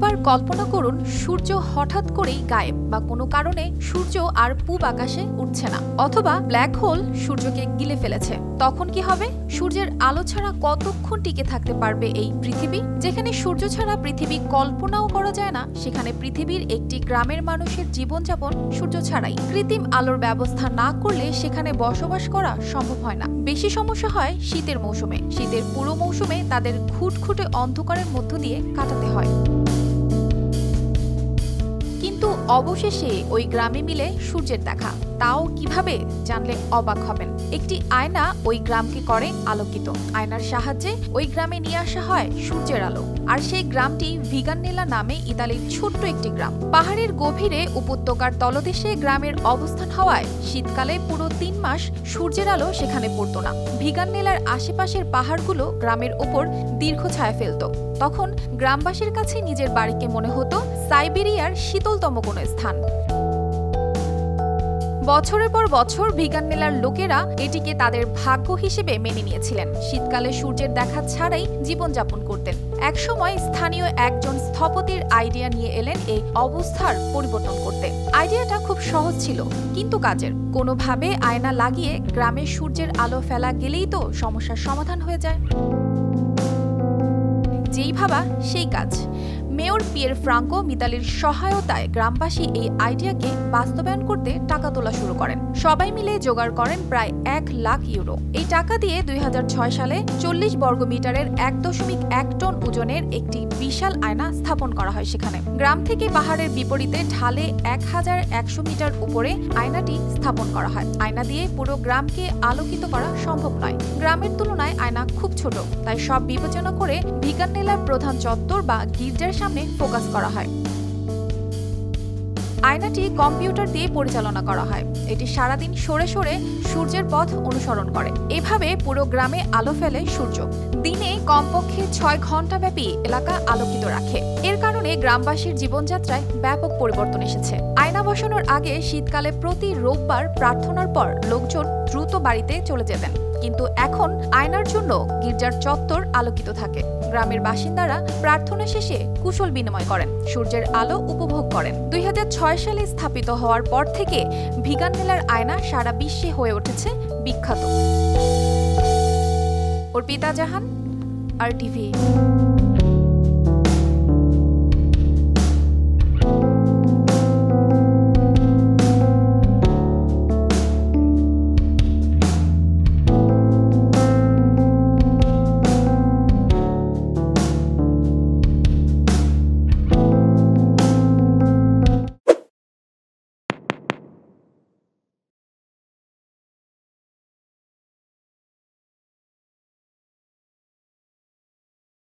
একবার কল্পনা করুন সূর্য হঠাৎ করেই গায়েব বা কোনো কারণে সূর্য আর পূব আকাশে উঠছে না, অথবা ব্ল্যাক হোল সূর্যকে গিলে ফেলেছে। তখন কি হবে? সূর্যের আলো ছাড়া কতক্ষণ টিকে থাকতে পারবে এই পৃথিবী? যেখানে সূর্য ছাড়া পৃথিবী কল্পনাও করা যায় না, সেখানে পৃথিবীর একটি গ্রামের মানুষের জীবনযাপন সূর্য ছাড়াই। কৃত্রিম আলোর ব্যবস্থা না করলে সেখানে বসবাস করা সম্ভব হয় না। বেশি সমস্যা হয় শীতের মৌসুমে। শীতের পুরো মৌসুমে তাদের খুঁটখুঁটে অন্ধকারের মধ্য দিয়ে কাটাতে হয়। কিন্তু অবশেষে ওই গ্রামে মিলে সূর্যের দেখা। তাও কিভাবে? জানলে অবাক হবেন। একটি আয়না ওই গ্রামকে করে আলোকিত। আয়নার সাহায্যে ওই গ্রামে নিয়ে আসা হয় সূর্যের আলো। আর সেই গ্রামটি ভিগাননেলা নামে ইতালির ছোট্ট একটি গ্রাম। পাহাড়ের গভীরে উপত্যকার তলদেশে গ্রামের অবস্থান হওয়ায় শীতকালে পুরো 3 মাস সূর্যের আলো সেখানে পড়তো না। ভিগাননেলার আশেপাশের পাহাড়গুলো গ্রামের ওপর দীর্ঘ ছায়া ফেলত। তখন গ্রামবাসীর কাছে নিজের বাড়িকে মনে হতো সাইবেরিয়ার শীতলতম কোনো স্থান। বছরের পর বছর ভিগাননেলার লোকেরা এটিকে তাদের ভাগ্য হিসেবে মেনে নিয়েছিলেন। শীতকালে সূর্যের দেখা ছাড়াই জীবনযাপন করতেন। একসময় স্থানীয় একজন স্থপতির আইডিয়া নিয়ে এলেন এই অবস্থার পরিবর্তন করতে। আইডিয়াটা খুব সহজ ছিল, কিন্তু কাজের। কোনোভাবে আয়না লাগিয়ে গ্রামে সূর্যের আলো ফেলা গেলেই তো সমস্যার সমাধান হয়ে যায়। যেই ভাবা সেই কাজ। মেয়র পিয়ের ফ্রাঙ্কো মিতালির সহায়তায় গ্রামবাসী এই আইডিয়াকে বাস্তবায়ন করতে টাকা তোলা শুরু করেন। সবাই মিলে জোগাড় করেন প্রায় 1 লাখ ইউরো। এই টাকা দিয়ে 2006 সালে 40 বর্গমিটারের 1.1 টন ওজনের একটি বিশাল আয়না স্থাপন করা হয় সেখানে। গ্রাম থেকে পাহাড়ের বিপরীতে ঢালে 1100 মিটার উপরে আয়নাটি স্থাপন করা হয়। আয়না দিয়ে পুরো গ্রামকে আলোকিত করা সম্ভব নয়। গ্রামের তুলনায় আয়না খুব ছোট, তাই সব বিবেচনা করে ভিগাননেলার প্রধান চত্বর বা গির্জার সামনে ফোকাস করা হয়। আয়নাটি কম্পিউটার দিয়ে পরিচালনা করা হয়। এটি সারাদিন সরে সরে সূর্যের পথ অনুসরণ করে। এভাবে পুরো গ্রামে আলো ফেলে সূর্য। দিনে কমপক্ষে 6 ঘন্টা ব্যাপী এলাকা আলোকিত রাখে। এর কারণে গ্রামবাসীর জীবনযাত্রায় ব্যাপক পরিবর্তন এসেছে। আয়না বসানোর আগে শীতকালে প্রতি রোববার প্রার্থনার পর লোকজন দ্রুত বাড়িতে চলে যেতেন, কিন্তু এখন আয়নার জন্য গির্জার চত্বর আলোকিত থাকে। গ্রামের বাসিন্দারা প্রার্থনা শেষে কুশল বিনিময় করেন, সূর্যের আলো উপভোগ করেন। 2006 সালে স্থাপিত হওয়ার পর থেকে ভিগাননেলার আয়না সারা বিশ্বে হয়ে উঠেছে বিখ্যাত। অর্পিতা জাহান, RTV।